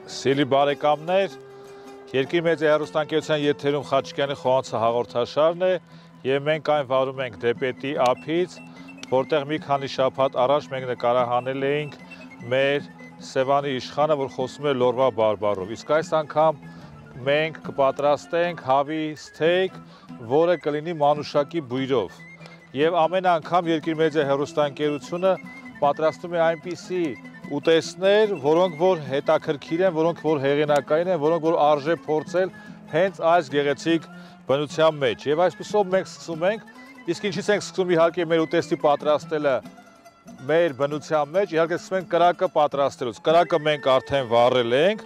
Սիրելի բարեկամներ, Երկիր մեծ հեռուստաընկերության եթերում Խաչիկյանի խոհանոցը հաղորդաշարն է եւ մենք այն վարում ենք դեպետի ափից, որտեղ մի քանի շաբաթ առաջ մենք նկարահանել էինք մեր Սևանի իշխանը, որ խոսում է լորվա բարբառով։ Իսկ այս անգամ մենք կպատրաստենք հավի սթեյք, որը կլինի մանուշակի բույրով։ Եվ ամեն անգամ Երկիր մեծ հեռուստաընկերությունը պատրաստում է այնպիսի ուտեստներ, որոնք որ հետաքրքիր են, որոնք որ հեղինակային են, որոնք որ արժե փորձել հենց այս գեղեցիկ բնության մեջ։ Եվ այսպեսով մենք սկսում ենք, իսկ ինչից ենք սկսում իհարկե մեր ուտեստի պատրաստելը մեր բնության մեջ, իհարկե սկսում ենք կրակը պատրաստելուց։ Կրակը մենք արդեն վառել ենք։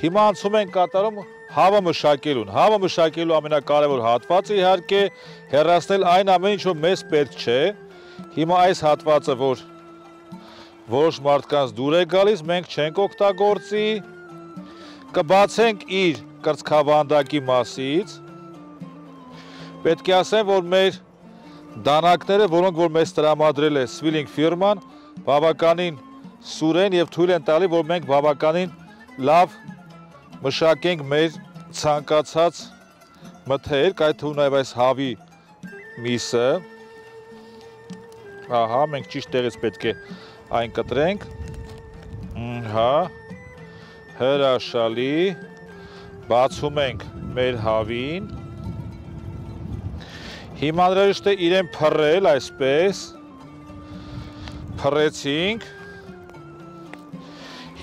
Հիմա անցում ենք կատարում հավը մշակելուն։ Հավը մշակելու ամենակարևոր հատվածը իհարկե հեռացնել այն ամեն ինչ, որ մեզ պետք չէ։ Հիմա այս հատվածը, որ որոշ մարդկանց դուր է գալիս, մենք չենք օգտագործի, կբացենք իր կրծքավանդակի մասից, պետք է ասեմ, որ մեր դանակները, որոնք որ մեզ տրամադրել է Swilling ֆիրման, բավականին սուր են և թույլ են տալի, որ մենք բավականին լավ մշակենք մեր ցանկացած մթերք, այդ թվում նաև այս հավի միսը, ահա, մենք ճիշտ տեղից պետք է այն կտրենք, հրաշալի, բացում ենք մեր հավին, հիմա անհրաժեշտ է իրեն փռել այսպես, փռեցինք,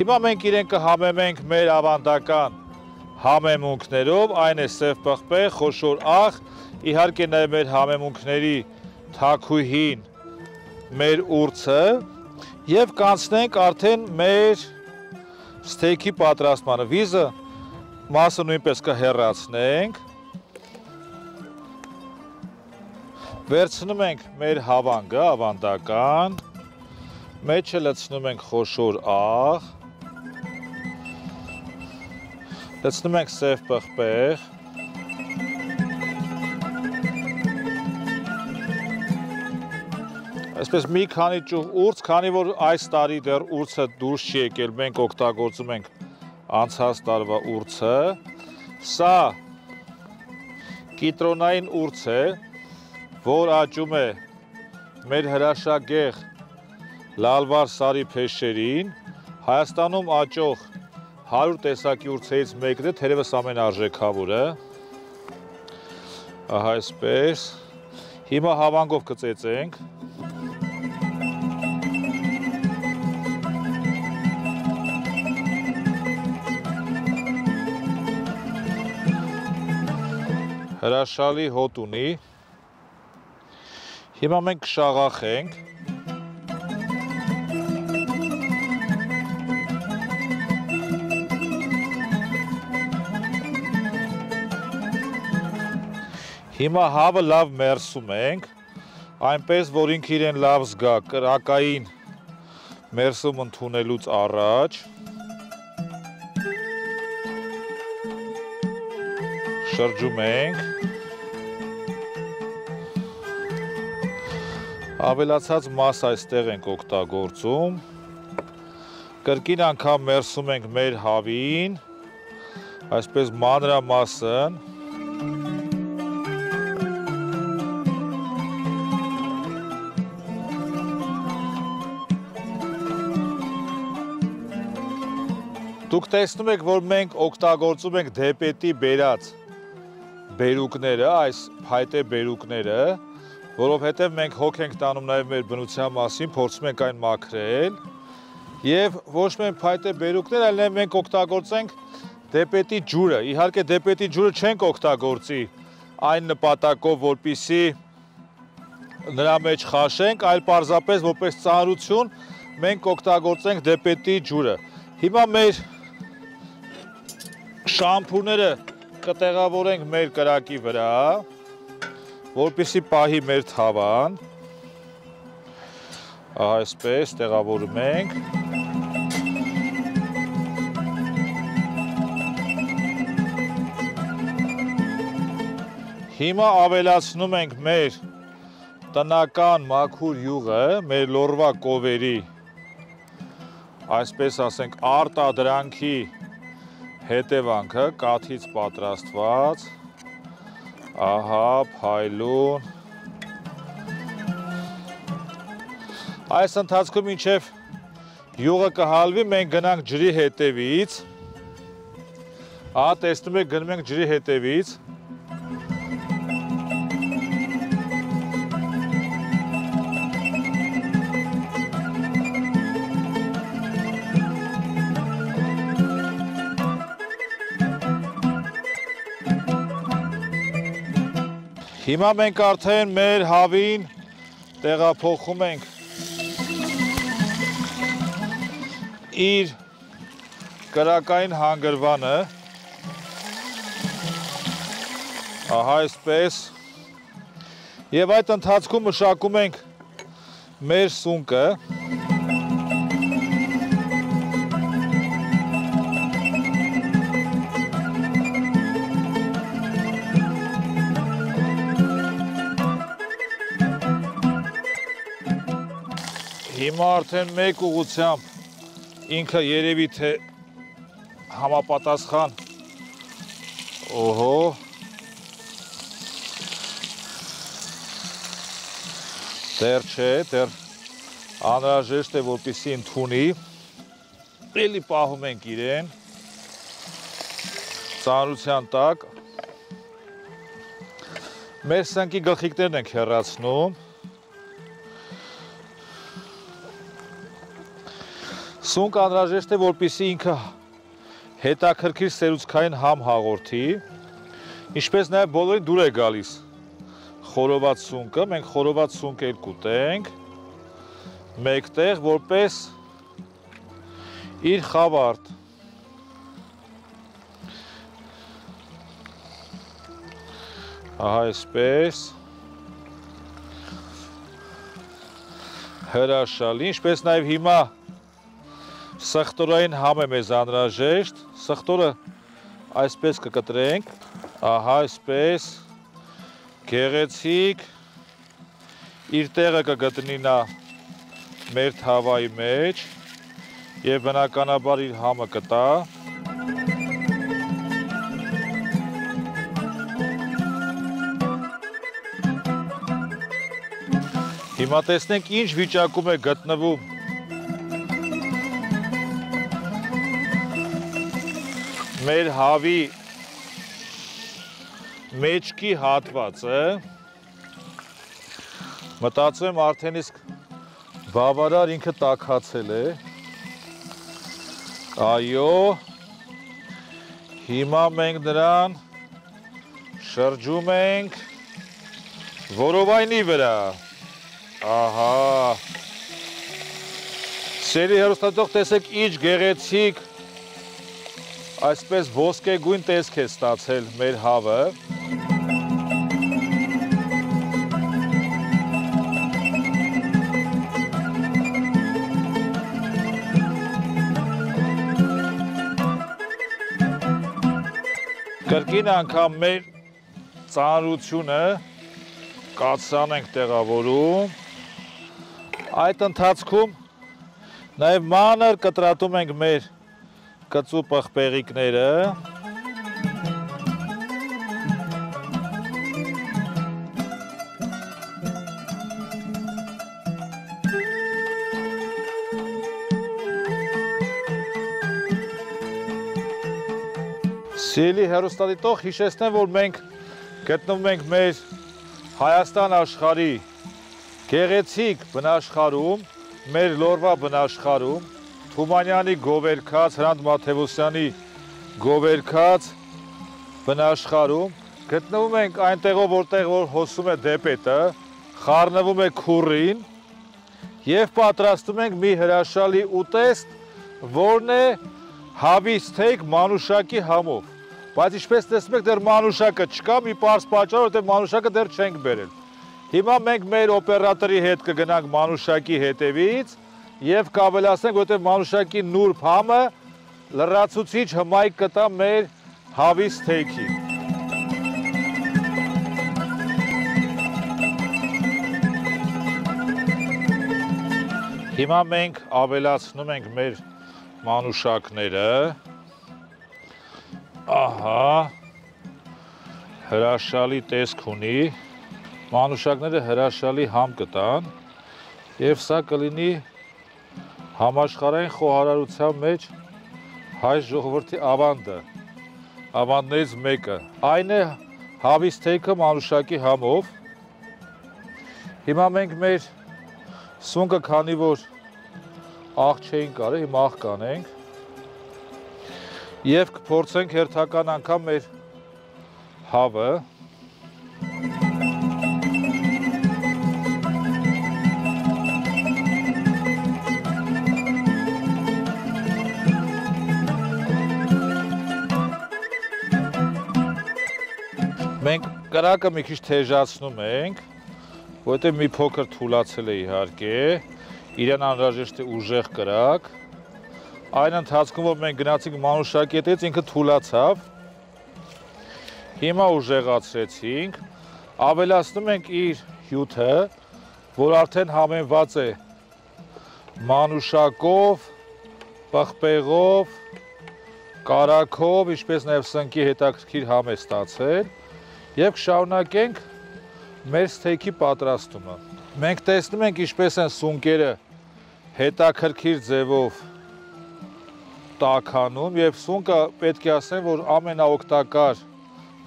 հիմա մենք իրեն կհամեմենք մեր ավանդական համեմունքներով, այն է սև պղպեղ, խոշոր աղ, իհարկե նաև մեր համեմունքների թաքույհին մեր ուրցը, և կանցնենք արդեն մեր սթեյքի պատրաստմանը, վիզը մասը նույնպես կհեռացնենք, վերցնում ենք մեր հավանգը, ավանդական, մեջը լցնում ենք խոշոր աղ, լցնում ենք սև պղպեղ, այսպես մի քանի ճուղ ուրց, քանի որ այս տարի դեռ ուրցը դուրս չի եկել, մենք օգտագործում ենք անցած տարվա ուրցը, սա կիտրոնային ուրց է, որ աճում է մեր հրաշագեղ լալվար սարի փեշերին, Հայաստանում աճող 100 տեսակի ուրցերից մեկն է, թերևս ամենարժեքավորը, ահա այսպես, հիմա հավանգով կծեծենք, հրաշալի հոտ ունի, հիմա մենք կշաղախենք, հիմա հավը լավ մերսում ենք, այնպես, որ ինքը իրեն լավ զգա կրակային մերսում ընդունելուց առաջ, շրջում ենք, ավելացած մաս այստեղ ենք օգտագործում, կրկին անգամ մերսում ենք մեր հավին, այսպես մանրամասն, դուք տեսնում եք, որ մենք օգտագործում ենք դեպետի բերած բերուկները, այս փայտե բերուկները, որովհետև մենք հոգ ենք տանում նաև մեր բնության մասին, փորձում ենք այն մաքրել, և ոչ միայն փայտե բերուկներ, այլ նաև մենք օգտագործենք դեպետի ջուրը, իհարկե դեպետի ջուրը չենք օգտագործի այն նպատակով, որպեսզի նրա մեջ խաշենք, այլ պարզապես որպես ծանրություն մենք օգտագործենք դեպետի ջուրը։ Հիմա մեր շամփուրները կտեղավորենք մեր կրակի վրա, որպեսզի պահի մեր թավան, այսպես տեղավորում ենք, հիմա ավելացնում ենք մեր տնական մաքուր յուղը, մեր լորվա կովերի այսպես ասենք, արտադրանքի հետևանքը կաթից պատրաստված, ահա, փայլուն, այս ընթացքում մինչև յուղը կհալվի, մենք գնանք ջրի հետևից, ահա, տեսնում եք, գնում ենք ջրի հետևից, Հիմա մենք արդեն մեր հավին տեղափոխում ենք իր կրակային հանգրվանը, ահա այսպես, և այդ ընթացքում մշակում ենք մեր սունկը, Հիմա արդեն մեկ ուղղությամբ ինքը երևի թե համապատասխան, օհո, դեռ չէ, դեռ անհրաժեշտ է, որպեսզի ընդունի, էլի պահում ենք իրեն, ծանրության տակ, մեր սնկի գլխիկներն ենք հեռացնում, Սունկ անհրաժեշտ է, որպեսզի ինքը հետաքրքիր սերուցքային համ հաղորդի, ինչպես նաև բոլորի դուր է գալիս խորոված սունկը, մենք խորոված սունկ էլ կուտենք, մեկտեղ, որպես իր խավարդ։ Ահա այսպես, հրաշալի, ինչպես նաև հիմա Սխտորային համ է մեզ անհրաժեշտ, սխտորը այսպես կկտրենք, ահա այսպես, գեղեցիկ, իր տեղը կգտնի նա մեր թավայի մեջ և բնականաբար իր համը կտա։ Հիմա տեսնենք ինչ վիճակում է գտնվում մեր հավի մեջքի հատվածը, մտածում եմ արդեն իսկ բավարար ինքը տաքացել է, այո, հիմա մենք նրան շրջում ենք որովայնի վրա, ահա, սերի հեռուստատող տեսեք ինչ գեղեցիկ այսպես ոսկեգույն տեսք է ստացել մեր հավը։ Կրկին անգամ մեր ծանրությունը կաթսան ենք տեղավորում։ Այդ ընթացքում նաև մանր կտրատում ենք մեր կծու պղպեղիկները, Սիրելի հեռուստադիտող, հիշեցնեմ, որ մենք գտնվում ենք մեր Հայաստան աշխարհի գեղեցիկ բնաշխարհում, մեր լորվա բնաշխարհում, Թումանյանի գովերքած, Հրանտ Մաթևոսյանի գովերքած բնաշխարհում, գտնվում ենք այնտեղով, որտեղ որ հոսում է դեպետը, խառնվում է քուրին և պատրաստում ենք մի հրաշալի ուտեստ, որն է հավի սթեյք մանուշակի համով, բայց ինչպես տեսնում եք դեռ մանուշակը չկա, մի պարզ պատճառ, որտեղ մանուշակը դեռ չենք բերել։ Հիմա մենք մեր օպերատորի հետ կգնանք մանուշակի հետևից և կավելացնենք, որտեղ մանուշակի նուրբ համը լրացուցիչ հմայք կտա մեր հավի սթեյքին։ Հիմա մենք ավելացնում ենք մեր մանուշակները, ահա, հրաշալի տեսք ունի, մանուշակները հրաշալի համ կտան և սա կլինի համաշխարհային խոհարարության մեջ հայ ժողովրդի ավանդը, ավանդներից մեկը, այն է հավի սթեյքը մանուշակի համով, հիմա մենք մեր սունկը քանի որ աղ չէին կարել, հիմա աղ կանենք և կփորձենք հերթական անգամ մեր հավը մենք կրակը մի քիչ թեժացնում ենք, որովհետև մի փոքր թուլացել է իհարկե, իրեն անհրաժեշտ է ուժեղ կրակ, այն ընթացքում, որ մենք գնացինք մանուշակի հետից, ինքը թուլացավ, հիմա ուժեղացրեցինք, ավելացնում ենք իր հյութը, որ արդեն համենված է մանուշակով, պղպեղով, կարագով, ինչպես նաև սնկի հետաքրքիր համ է ստացել և կշարունակենք մեր սթեյքի պատրաստումը։ Մենք տեսնում ենք ինչպես են սունկերը հետաքրքիր ձևով տաքանում և սունկը պետք է ասեմ, որ ամենաօգտակար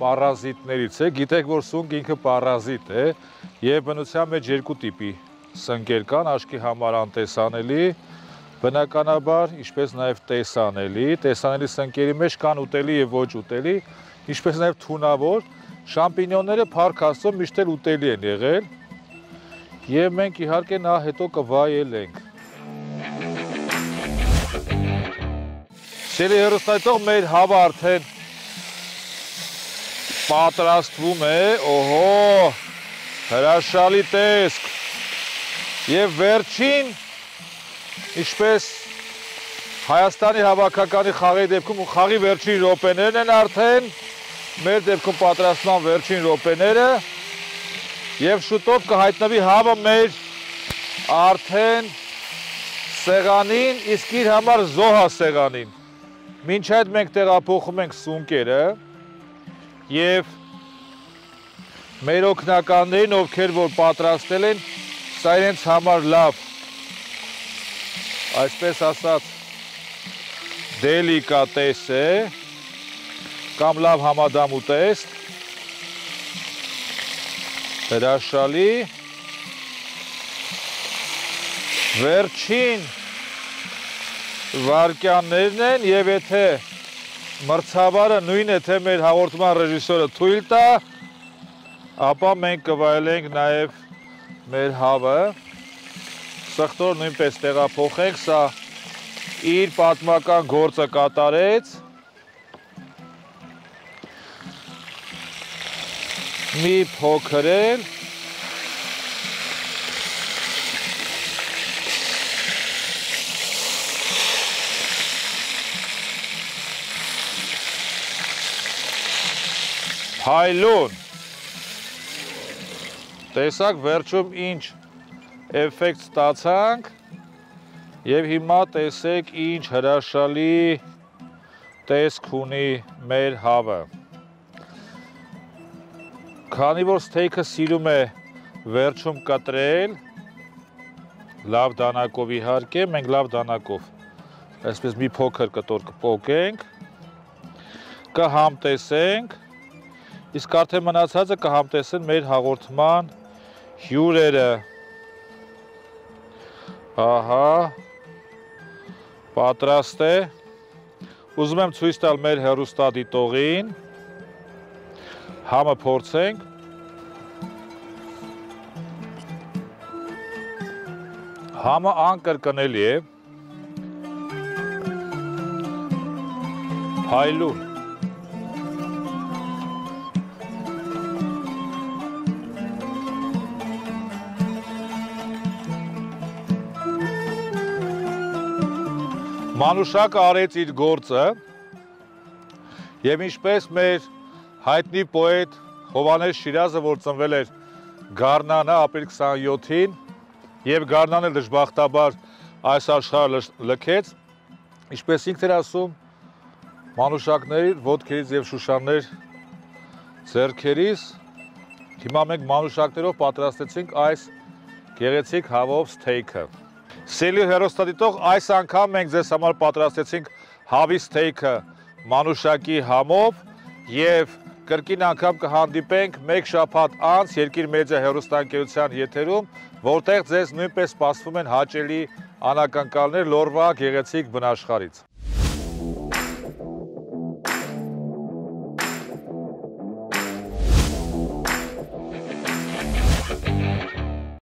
պարազիտներից է, գիտեք, որ սունկ ինքը պարազիտ է և բնության մեջ երկու տիպի սնկեր կան, աչքի համար անտեսանելի, բնականաբար, ինչպես նաև տեսանելի, տեսանելի սնկերի մեջ կան ուտելի և ոչ ուտելի, ինչպես նաև թունավոր, շամպինյոնները փառք Աստծո միշտ էլ ուտելի են եղել և մենք իհարկե նա հետո կվայելենք։ Սիրելի հեռուստացող, մեր հավը արդեն պատրաստվում է, օհո, հրաշալի տեսք և վերջին, ինչպես Հայաստանի հավաքականի խաղի դեպքում խաղի վերջին րոպեներն են արդեն, մեր դեպքում պատրաստման վերջին րոպեները և շուտով կհայտնվի հավը մեր արդեն սեղանին, իսկ իր համար զոհասեղանին։ Մինչ այդ մենք տեղափոխում ենք սունկերը և մեր օգնականներին, ովքեր որ պատրաստել են, սա իրենց համար լավ, այսպես ասած, դելիկատես է, կամ լավ համադամուտեստ, հրաշալի, վերջին վարկյաններն են և եթե մրցավարը նույն է, թե մեր հաղորդման ռեժիսորը թույլ տա, ապա մենք կվայելենք նաև մեր հավը, սխտոր նույնպես տեղափոխենք, սա իր պատմական գործը կատարեց, մի փոքր էլ, Հայլուն, տեսակ վերջում ինչ էվեկտ ստացանք և հիմա տեսեք ինչ հրաշալի տեսք ունի մեր հավը։ Քանի որ սթեյքը սիրում է վերջում կտրել, լավ դանակով իհարկե, մենք լավ դանակով, այսպես մի փոքր կտոր կպոկենք, կհամտեսենք, իսկ արդեն մնացածը կհամտեսեն մեր հաղորդման հյուրերը։ Ահա, պատրաստ է, ուզում եմ ցույց տալ մեր հեռուստադիտողին, համը փորձենք, համը անկրկնելի է, Հայլուն։ Մանուշակը արեց իր գործը և ինչպես մեր հայտնի պոետ Հովհաննես Շիրազը, որ ծնվել էր գարնանը ապրիլ 27-ին և գարնանը դժբախտաբար այս աշխարհը լքեց, Ինչպես ինքն էր ասում, մանուշակներ, ոտքերից եւ շուշաններ ձեռքերից, հիմա մենք մանուշակներով պատրաստեցինք այս գեղեցիկ հավով սթեյքը։ Սիրելի հեռուստադիտող, այս անգամ մենք ձեզ համար պատրաստեցինք հավի սթեյքը մանուշակի համով եւ կրկին անգամ կհանդիպենք մեկ շաբաթ անց Երկիր մեդիա հեռուստաընկերության եթերում, որտեղ ձեզ նույնպես սպասվում են հաճելի անակնկալներ Լորվա գեղեցիկ բնաշխարհից։